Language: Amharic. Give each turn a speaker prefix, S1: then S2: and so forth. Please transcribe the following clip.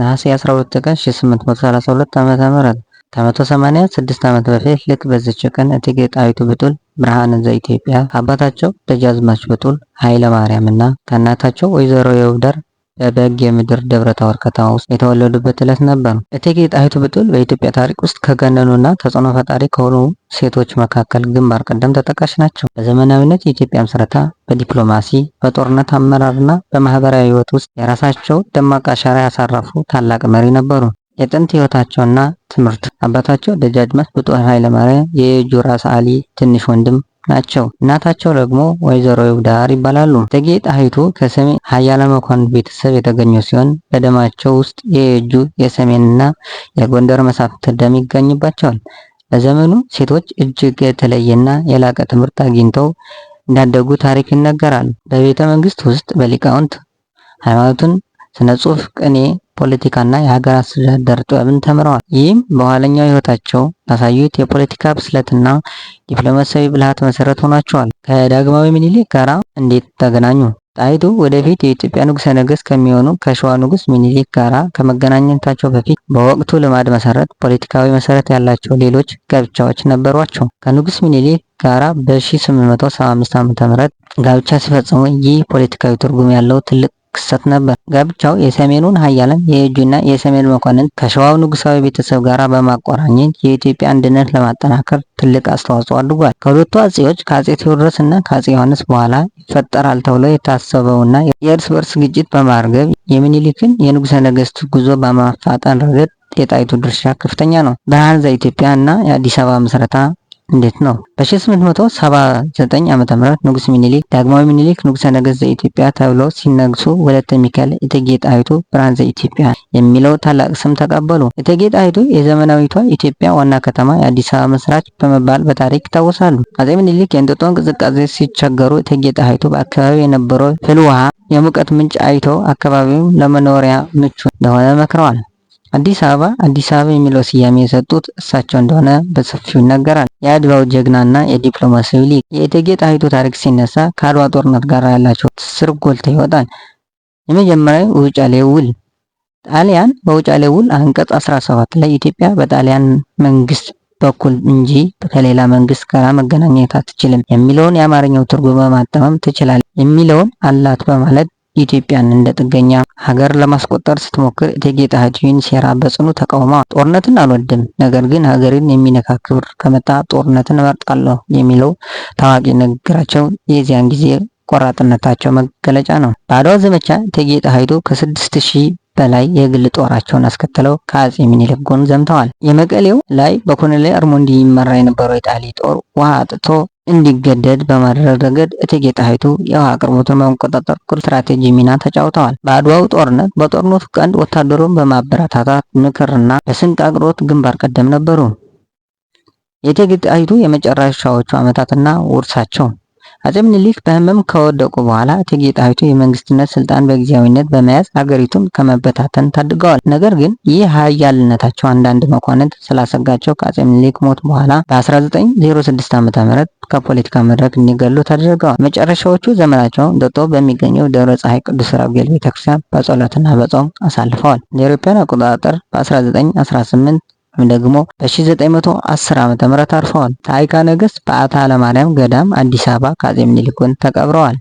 S1: ነሐሴ 12 ቀን 1832 ዓ.ም ከ186 ዓመት በፊት ልክ በዚች ቀን እቴጌ ጣይቱ ብጡል ብርሃነ ዘኢትዮጵያ አባታቸው ደጃዝማች ብጡል ኃይለ ማርያምና ከእናታቸው ወይዘሮ የውብዳር በበጌ ምድር ደብረ ታቦር ከተማ ውስጥ የተወለዱበት ዕለት ነበር። እቴጌ ጣይቱ ብጡል በኢትዮጵያ ታሪክ ውስጥ ከገነኑና ተጽዕኖ ፈጣሪ ከሆኑ ሴቶች መካከል ግንባር ቀደም ተጠቃሽ ናቸው። በዘመናዊነት የኢትዮጵያ ምስረታ፣ በዲፕሎማሲ፣ በጦርነት አመራርና በማህበራዊ ሕይወት ውስጥ የራሳቸው ደማቅ አሻራ ያሳረፉ ታላቅ መሪ ነበሩ። የጥንት ሕይወታቸውና ትምህርት አባታቸው ደጃዝማች ብጡል ኃይለ ማርያም የየጁ ራስ አሊ ትንሽ ወንድም ናቸው። እናታቸው ደግሞ ወይዘሮ ይውብዳር ይባላሉ። እቴጌ ጣይቱ ከሰሜን ኃያለ መኳንንት ቤተሰብ የተገኙ ሲሆን በደማቸው ውስጥ የየጁ የሰሜንና የጎንደር መሳፍንት ደም ይገኝባቸዋል። በዘመኑ ሴቶች እጅግ የተለየና የላቀ ትምህርት አግኝተው እንዳደጉ ታሪክ ይነገራል። በቤተ መንግስት ውስጥ በሊቃውንት ሃይማኖትን፣ ስነ ጽሑፍ፣ ቅኔ፣ ፖለቲካና የሀገር አስተዳደር ጥበብን ተምረዋል። ይህም በኋለኛው ሕይወታቸው ያሳዩት የፖለቲካ ብስለትና ዲፕሎማሲያዊ ብልሃት መሰረት ሆኗቸዋል። ከዳግማዊ ምኒልክ ጋር እንዴት ተገናኙ? ጣይቱ ወደፊት የኢትዮጵያ ንጉሠ ነገሥት ከሚሆኑ ከሸዋ ንጉሥ ምኒልክ ጋር ከመገናኘታቸው በፊት በወቅቱ ልማድ መሰረት ፖለቲካዊ መሰረት ያላቸው ሌሎች ጋብቻዎች ነበሯቸው። ከንጉሥ ምኒልክ ጋራ በ1875 ዓ.ም ጋብቻ ሲፈጽሙ ይህ ፖለቲካዊ ትርጉም ያለው ትልቅ ክስተት ነበር። ጋብቻው የሰሜኑን ኃያላን የየጁና የሰሜን መኳንንት ከሸዋው ንጉሳዊ ቤተሰብ ጋር በማቆራኘት የኢትዮጵያ አንድነት ለማጠናከር ትልቅ አስተዋጽኦ አድርጓል። ከሁለቱ አጼዎች ከአጼ ቴዎድሮስ እና ከአጼ ዮሐንስ በኋላ ይፈጠራል ተብሎ የታሰበውና የእርስ በርስ ግጭት በማርገብ የሚኒሊክን የንጉሠ ነገሥት ጉዞ በማፋጠን ረገድ የጣይቱ ድርሻ ከፍተኛ ነው። ብርሃነ ዘኢትዮጵያ እና የአዲስ አበባ ምስረታ እንዴት ነው? በ1879 ዓ.ም ንጉስ ሚኒሊክ ዳግማዊ ሚኒሊክ ንጉሠ ነገሥት ዘኢትዮጵያ ተብለው ሲነግሱ ወለተ ሚካኤል እቴጌ ጣይቱ ብርሃነ ዘኢትዮጵያ የሚለው ታላቅ ስም ተቀበሉ። እቴጌ ጣይቱ የዘመናዊቷ ኢትዮጵያ ዋና ከተማ የአዲስ አበባ መስራች በመባል በታሪክ ይታወሳሉ። አጼ ሚኒሊክ የእንጦጦ ቅዝቃዜ ሲቸገሩ እቴጌ ጣይቱ በአካባቢው የነበረው ፍል ውሃ የሙቀት ምንጭ አይተው አካባቢውን ለመኖሪያ ምቹ እንደሆነ መክረዋል። አዲስ አበባ የሚለው ስያሜ የሰጡት እሳቸው እንደሆነ በሰፊው ይነገራል። የአድዋው ጀግናና የዲፕሎማሲያዊ ሊቅ የእቴጌ ጣይቱ ታሪክ ሲነሳ ከአድዋ ጦርነት ጋር ያላቸው ትስስር ጎልቶ ይወጣል። የመጀመሪያው ውጫሌ ውል። ጣሊያን በውጫሌ ውል አንቀጽ 17 ላይ ኢትዮጵያ በጣሊያን መንግስት በኩል እንጂ ከሌላ መንግስት ጋር መገናኘት አትችልም የሚለውን የአማርኛው ትርጉም በማጠመም ትችላለች የሚለውን አላት በማለት ኢትዮጵያን እንደ ጥገኛ ሀገር ለማስቆጠር ስትሞክር እቴጌ ጣይቱ ይህን ሴራ በጽኑ ተቃውመዋል። ጦርነትን አልወድም፣ ነገር ግን ሀገርን የሚነካ ክብር ከመጣ ጦርነትን እመርጣለሁ የሚለው ታዋቂ ንግግራቸው የዚያን ጊዜ ቆራጥነታቸው መገለጫ ነው። በአድዋ ዘመቻ እቴጌ ጣይቱ ከ6000 በላይ የግል ጦራቸውን አስከትለው ከአጼ ሚኒሊክ ጎን ዘምተዋል። የመቀሌው ላይ በኮሎኔል አርሞንዲ ይመራ የነበረው የጣሊ ጦር ውሃ አጥቶ እንዲገደድ በማድረግ ረገድ እቴጌ ጣይቱ የውሃ አቅርቦትን በመቆጣጠር ቁልፍ ስትራቴጂ ሚና ተጫውተዋል። በአድዋው ጦርነት በጦርነቱ ቀንድ ወታደሩን በማበረታታት ምክርና በስንቅ አቅርቦት ግንባር ቀደም ነበሩ። የእቴጌ ጣይቱ የመጨረሻዎቹ ዓመታትና ውርሳቸው። አጼ ምኒልክ በህመም ከወደቁ በኋላ እቴጌ ጣይቱ የመንግስትነት ስልጣን በጊዜያዊነት በመያዝ ሀገሪቱን ከመበታተን ታድገዋል። ነገር ግን ይህ ኃያልነታቸው አንዳንድ መኳንንት ስላሰጋቸው ከአጼ ምኒልክ ሞት በኋላ በ1906 ዓ.ም ከፖለቲካ መድረክ እንዲገሉ ተደርገዋል። መጨረሻዎቹ ዘመናቸው እንጦጦ በሚገኘው ደብረ ፀሐይ ቅዱስ ራጉኤል ቤተክርስቲያን በጸሎትና በጾም አሳልፈዋል። እንደ አውሮፓውያን አቆጣጠር በ1918 ደግሞ በ1910 ዓ.ም አርፈዋል። ታዕካ ነገሥት በዓታ ለማርያም ገዳም አዲስ አበባ ከአጼ ምኒልክ ጎን ተቀብረዋል።